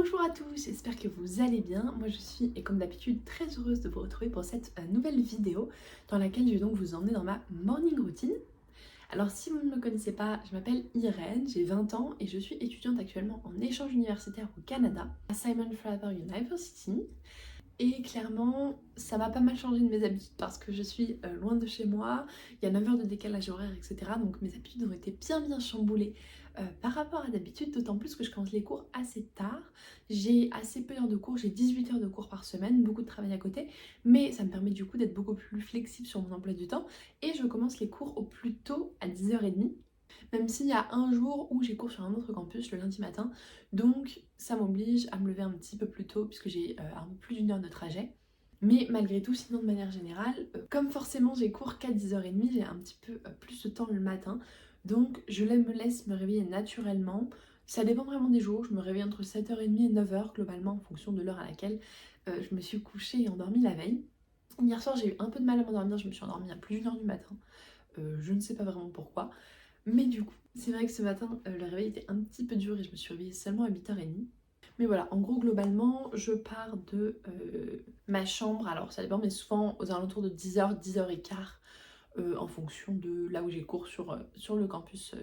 Bonjour à tous, j'espère que vous allez bien. Moi je suis, et comme d'habitude, très heureuse de vous retrouver pour cette nouvelle vidéo dans laquelle je vais donc vous emmener dans ma morning routine. Alors si vous ne me connaissez pas, je m'appelle Irène, j'ai 20 ans et je suis étudiante actuellement en échange universitaire au Canada, à Simon Fraser University. Et clairement, ça m'a pas mal changé de mes habitudes parce que je suis loin de chez moi, il y a 9 heures de décalage horaire, etc. Donc mes habitudes ont été bien chamboulées par rapport à d'habitude, d'autant plus que je commence les cours assez tard. J'ai assez peu d'heures de cours, j'ai 18 heures de cours par semaine, beaucoup de travail à côté, mais ça me permet du coup d'être beaucoup plus flexible sur mon emploi du temps et je commence les cours au plus tôt à 10h30. Même s'il y a un jour où j'ai cours sur un autre campus le lundi matin, donc ça m'oblige à me lever un petit peu plus tôt puisque j'ai un peu plus d'une heure de trajet. Mais malgré tout, sinon de manière générale, comme forcément j'ai cours qu'à 10h30, j'ai un petit peu plus de temps le matin. Donc je me laisse me réveiller naturellement. Ça dépend vraiment des jours, je me réveille entre 7h30 et 9h globalement en fonction de l'heure à laquelle je me suis couchée et endormie la veille. Hier soir j'ai eu un peu de mal à m'endormir, je me suis endormie à plus d'une heure du matin. Je ne sais pas vraiment pourquoi. Mais du coup, c'est vrai que ce matin, le réveil était un petit peu dur et je me suis réveillée seulement à 8h30. Mais voilà, en gros, globalement, je pars de ma chambre. Alors, ça dépend, mais souvent aux alentours de 10h, 10h15, en fonction de là où j'ai cours sur le campus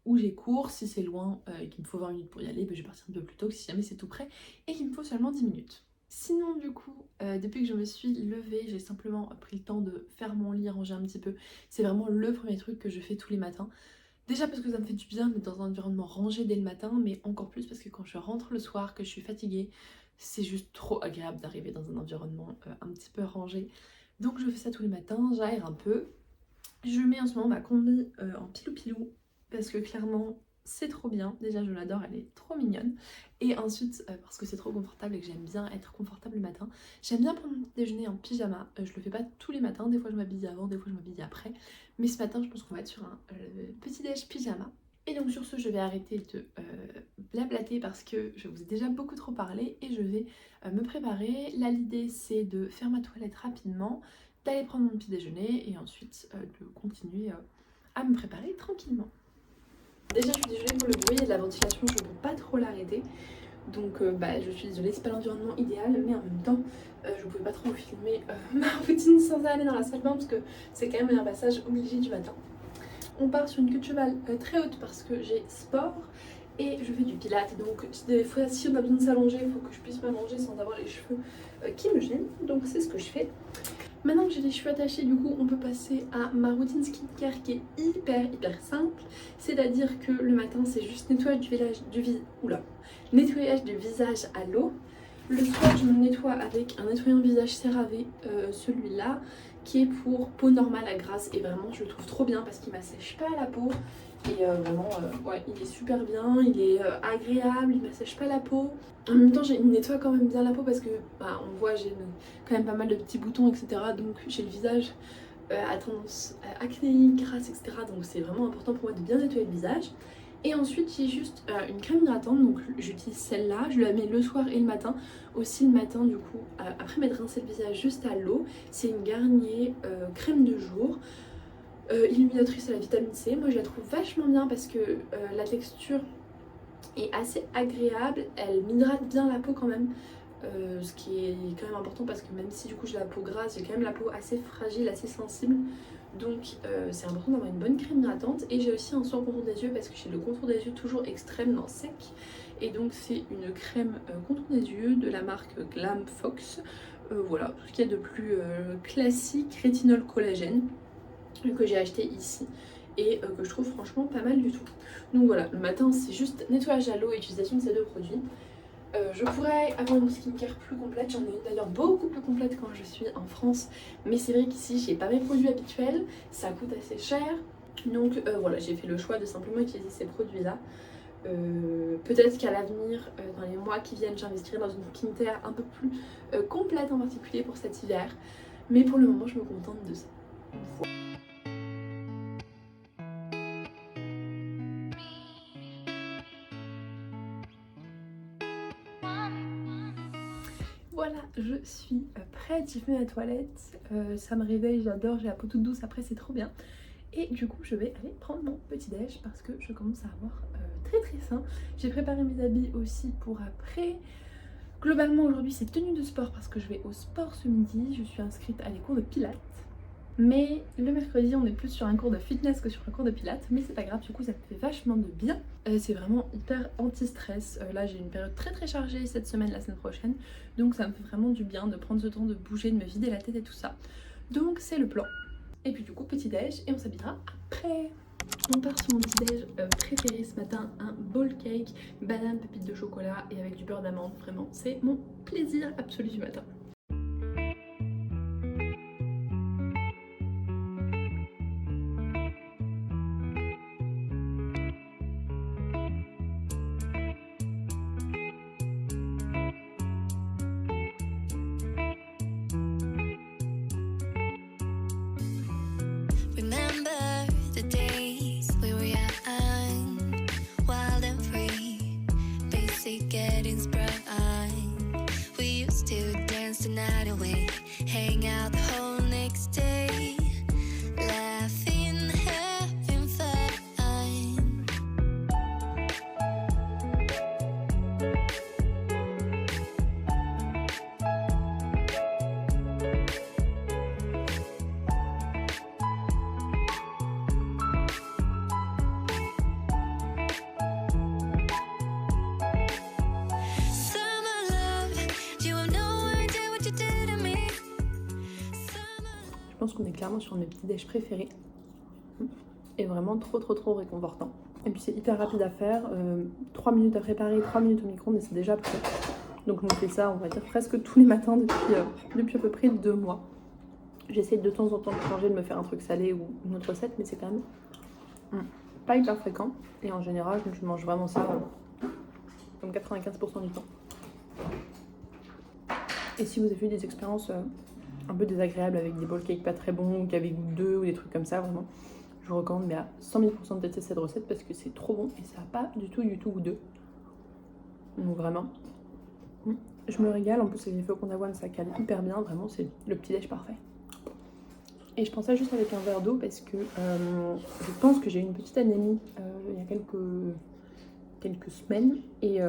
où j'ai cours. Si c'est loin et qu'il me faut 20 minutes pour y aller, ben, je vais partir un peu plus tôt que si jamais c'est tout près et qu'il me faut seulement 10 minutes. Sinon, du coup, depuis que je me suis levée, j'ai simplement pris le temps de faire mon lit, ranger un petit peu. C'est vraiment le premier truc que je fais tous les matins. Déjà parce que ça me fait du bien d'être dans un environnement rangé dès le matin, mais encore plus parce que quand je rentre le soir, que je suis fatiguée, c'est juste trop agréable d'arriver dans un environnement un petit peu rangé. Donc je fais ça tous les matins, j'aère un peu. Je mets en ce moment ma combi en pilou-pilou parce que clairement c'est trop bien. Déjà je l'adore, elle est trop mignonne. Et ensuite parce que c'est trop confortable et que j'aime bien être confortable le matin. J'aime bien prendre mon petit déjeuner en pyjama. Je le fais pas tous les matins, des fois je m'habille avant, des fois je m'habille après. Mais ce matin je pense qu'on va être sur un petit déj pyjama. Et donc sur ce je vais arrêter de blablater parce que je vous ai déjà beaucoup trop parlé et je vais me préparer. Là l'idée c'est de faire ma toilette rapidement, d'aller prendre mon petit déjeuner et ensuite de continuer à me préparer tranquillement. Déjà je suis désolée pour le bruit et la ventilation, je ne peux pas trop l'arrêter. Donc je suis désolée, c'est pas l'environnement idéal, mais en même temps je pouvais pas trop filmer ma routine sans aller dans la salle de bain parce que c'est quand même un passage obligé du matin. On part sur une queue de cheval très haute parce que j'ai sport et je fais du pilates. Donc des fois si on a besoin de s'allonger, il faut que je puisse m'allonger sans avoir les cheveux qui me gênent. Donc c'est ce que je fais. Maintenant que j'ai les cheveux attachés, du coup, on peut passer à ma routine skincare qui est hyper simple. C'est-à-dire que le matin, c'est juste nettoyage nettoyage du visage à l'eau. Le soir, je me nettoie avec un nettoyant visage CeraVe, celui-là, qui est pour peau normale à grasse. Et vraiment, je le trouve trop bien parce qu'il m'assèche pas la peau. Et vraiment, ouais, il est super bien, il est agréable, il m'assèche pas la peau. En même temps, il nettoie quand même bien la peau parce que, on voit, j'ai quand même pas mal de petits boutons, etc. Donc j'ai le visage à tendance acnéique, grasse, etc. Donc c'est vraiment important pour moi de bien nettoyer le visage. Et ensuite, j'ai juste une crème hydratante, donc j'utilise celle-là, je la mets le soir et le matin. Aussi le matin, du coup, après m'être rincé le visage juste à l'eau, c'est une Garnier crème de jour. Illuminatrice à la vitamine C, moi je la trouve vachement bien parce que la texture est assez agréable, elle m'hydrate bien la peau quand même, ce qui est quand même important parce que même si du coup j'ai la peau grasse, j'ai quand même la peau assez fragile, assez sensible, donc c'est important d'avoir une bonne crème hydratante. Et j'ai aussi un soin contour des yeux parce que j'ai le contour des yeux toujours extrêmement sec, et donc c'est une crème contour des yeux de la marque Glam Fox, voilà, tout ce qu'il y a de plus classique, rétinol collagène, que j'ai acheté ici et que je trouve franchement pas mal du tout. Donc voilà, le matin c'est juste nettoyage à l'eau et utilisation de ces deux produits. Je pourrais avoir une skincare plus complète, j'en ai une d'ailleurs beaucoup plus complète quand je suis en France, mais c'est vrai qu'ici j'ai pas mes produits habituels, ça coûte assez cher, donc voilà, j'ai fait le choix de simplement utiliser ces produits là. Peut-être qu'à l'avenir, dans les mois qui viennent, j'investirai dans une skincare un peu plus complète, en particulier pour cet hiver, mais pour le moment je me contente de ça. Voilà, je suis prête, j'ai fait ma toilette, ça me réveille, j'adore, j'ai la peau toute douce après, c'est trop bien. Et du coup je vais aller prendre mon petit déj parce que je commence à avoir très très faim. J'ai préparé mes habits aussi pour après. Globalement aujourd'hui c'est tenue de sport parce que je vais au sport ce midi. Je suis inscrite à des cours de pilates. Mais le mercredi on est plus sur un cours de fitness que sur un cours de pilates. Mais c'est pas grave, du coup ça me fait vachement de bien. C'est vraiment hyper anti-stress. Là j'ai une période très très chargée cette semaine, la semaine prochaine. Donc ça me fait vraiment du bien de prendre ce temps de bouger, de me vider la tête et tout ça. Donc c'est le plan. Et puis du coup petit déj et on s'habillera après. On part sur mon petit déj préféré ce matin, un bowl cake, banane, pépites de chocolat et avec du beurre d'amande. Vraiment c'est mon plaisir absolu du matin. Remember the days we were young, wild and free, basic getting sprung. We used to dance the night away, hang out the whole next day, laughing, having fun. Summer love, you have no idea what you did to me. Je pense qu'on est clairement sur mes petits déj préférés. Et vraiment trop réconfortant. Et puis c'est hyper rapide à faire. 3 minutes à préparer, 3 minutes au micro-ondes et c'est déjà prêt. Donc je me fais ça on va dire presque tous les matins depuis à peu près 2 mois. J'essaie de temps en temps de changer, de me faire un truc salé ou une autre recette, mais c'est quand même pas hyper fréquent. Et en général, je mange vraiment ça comme 95% du temps. Et si vous avez eu des expériences un peu désagréables avec des bowl cakes pas très bons, ou qui avaient goût d'œuf ou des trucs comme ça, vraiment, je vous recommande mais à 100 000% de tester cette recette parce que c'est trop bon et ça n'a pas du tout goût d'œuf. Donc vraiment, je me régale. En plus, les flocons d'avoine, ça cale hyper bien. Vraiment, c'est le petit déj parfait. Et je pense ça juste avec un verre d'eau parce que je pense que j'ai eu une petite anémie il y a quelques semaines. Et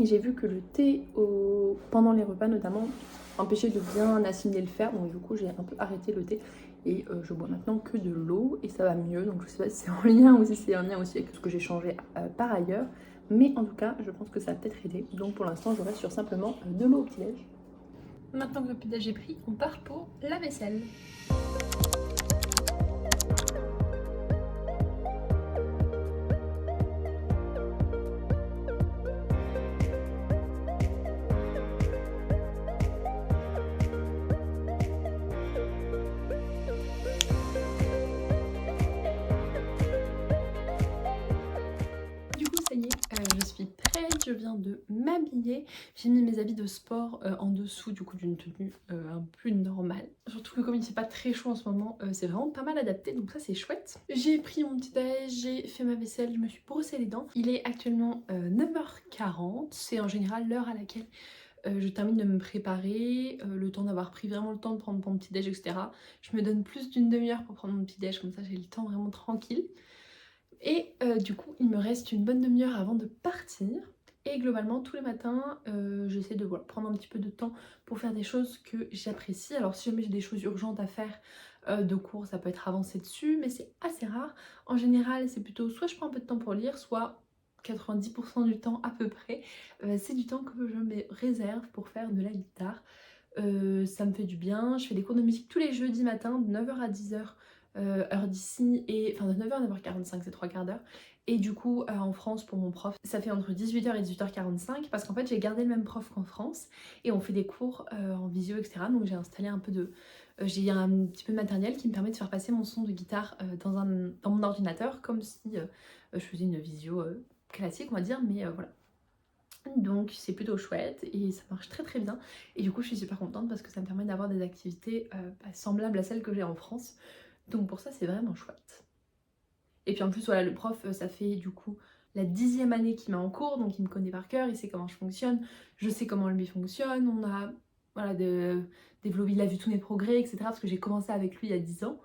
j'ai vu que le thé, pendant les repas notamment, empêchait de bien assimiler le fer. Donc du coup, j'ai un peu arrêté le thé. Et je bois maintenant que de l'eau et ça va mieux. Donc je sais pas si c'est en lien ou si c'est en lien aussi avec ce que j'ai changé par ailleurs. Mais en tout cas, je pense que ça va peut-être aider. Donc pour l'instant, je reste sur simplement de l'eau au petit-déj. Maintenant que le petit-déj est pris, on part pour la vaisselle. Je suis prête, je viens de m'habiller. J'ai mis mes habits de sport en dessous du coup d'une tenue un peu normale. Surtout que comme il ne fait pas très chaud en ce moment, c'est vraiment pas mal adapté, donc ça c'est chouette. J'ai pris mon petit déj, j'ai fait ma vaisselle, je me suis brossé les dents. Il est actuellement 9h40, c'est en général l'heure à laquelle je termine de me préparer, le temps d'avoir pris vraiment le temps de prendre mon petit déj, etc. Je me donne plus d'une demi-heure pour prendre mon petit déj, comme ça j'ai le temps vraiment tranquille. Et du coup il me reste une bonne demi-heure avant de partir. Et globalement tous les matins j'essaie de prendre un petit peu de temps pour faire des choses que j'apprécie. Alors si jamais j'ai des choses urgentes à faire de cours, ça peut être avancé dessus, mais c'est assez rare. En général c'est plutôt soit je prends un peu de temps pour lire, soit 90% du temps à peu près c'est du temps que je me réserve pour faire de la guitare. Ça me fait du bien. Je fais des cours de musique tous les jeudis matins de 9h à 10h heure d'ici, et enfin de 9h à 9h45, c'est 3 quarts d'heure. Et du coup en France pour mon prof ça fait entre 18h et 18h45 parce qu'en fait j'ai gardé le même prof qu'en France et on fait des cours en visio, etc. Donc j'ai installé un peu de j'ai un petit peu de matériel qui me permet de faire passer mon son de guitare dans mon ordinateur comme si je faisais une visio classique on va dire, mais voilà. Donc c'est plutôt chouette et ça marche très très bien. Et du coup je suis super contente parce que ça me permet d'avoir des activités semblables à celles que j'ai en France. Donc pour ça c'est vraiment chouette. Et puis en plus voilà, le prof ça fait du coup la 10e année qu'il m'a en cours, donc il me connaît par cœur, il sait comment je fonctionne, je sais comment lui fonctionne, on a voilà, développé, il a vu tous mes progrès, etc. Parce que j'ai commencé avec lui il y a 10 ans.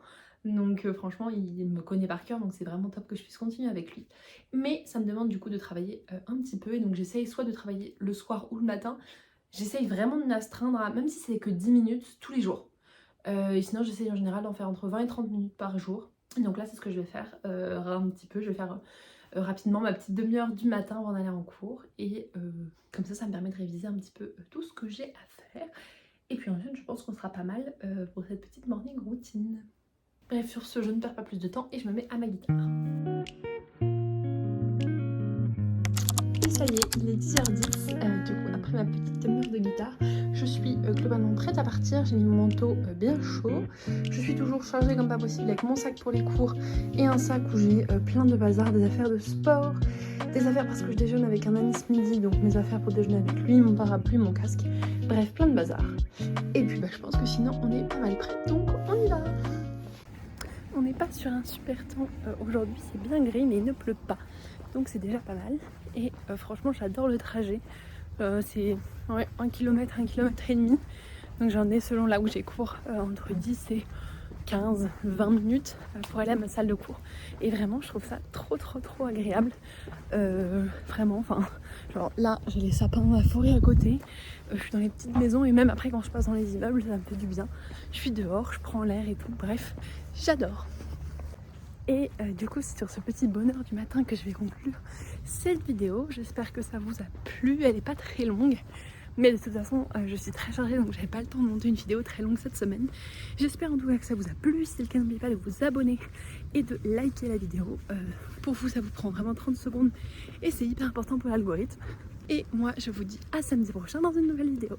Donc franchement il me connaît par cœur, donc c'est vraiment top que je puisse continuer avec lui. Mais ça me demande du coup de travailler un petit peu, et donc j'essaye soit de travailler le soir ou le matin. J'essaye vraiment de m'astreindre à, même si c'est que 10 minutes tous les jours. Et sinon j'essaye en général d'en faire entre 20 et 30 minutes par jour. Donc là c'est ce que je vais faire un petit peu. Je vais faire rapidement ma petite demi-heure du matin avant d'aller en cours. Et comme ça me permet de réviser un petit peu tout ce que j'ai à faire. Et puis ensuite je pense qu'on sera pas mal pour cette petite morning routine. Bref, sur ce, je ne perds pas plus de temps et je me mets à ma guitare. Et ça y est, il est 10h10. Du coup, après ma petite demi-heure de guitare, je suis globalement prête à partir. J'ai mis mon manteau bien chaud. Je suis toujours chargée comme pas possible avec mon sac pour les cours et un sac où j'ai plein de bazar, des affaires de sport, des affaires parce que je déjeune avec un ami ce midi, donc mes affaires pour déjeuner avec lui, mon parapluie, mon casque, bref, plein de bazar. Et puis je pense que sinon on est pas mal prêts, donc on y va. On n'est pas sur un super temps aujourd'hui, c'est bien gris mais il ne pleut pas, donc c'est déjà pas mal. Et franchement j'adore le trajet, c'est 1 km, 1 km et demi, donc j'en ai selon là où j'ai cours entre 10 et 15, 20 minutes pour aller à ma salle de cours. Et vraiment je trouve ça trop agréable, vraiment, enfin genre là j'ai les sapins, la forêt à côté, je suis dans les petites maisons et même après quand je passe dans les immeubles ça me fait du bien. Je suis dehors, je prends l'air et tout, bref, j'adore. Et du coup c'est sur ce petit bonheur du matin que je vais conclure cette vidéo. J'espère que ça vous a plu, elle n'est pas très longue. Mais de toute façon, je suis très chargée donc j'avais pas le temps de monter une vidéo très longue cette semaine. J'espère en tout cas que ça vous a plu. Si c'est le cas, n'oubliez pas de vous abonner et de liker la vidéo. Pour vous, ça vous prend vraiment 30 secondes et c'est hyper important pour l'algorithme. Et moi, je vous dis à samedi prochain dans une nouvelle vidéo.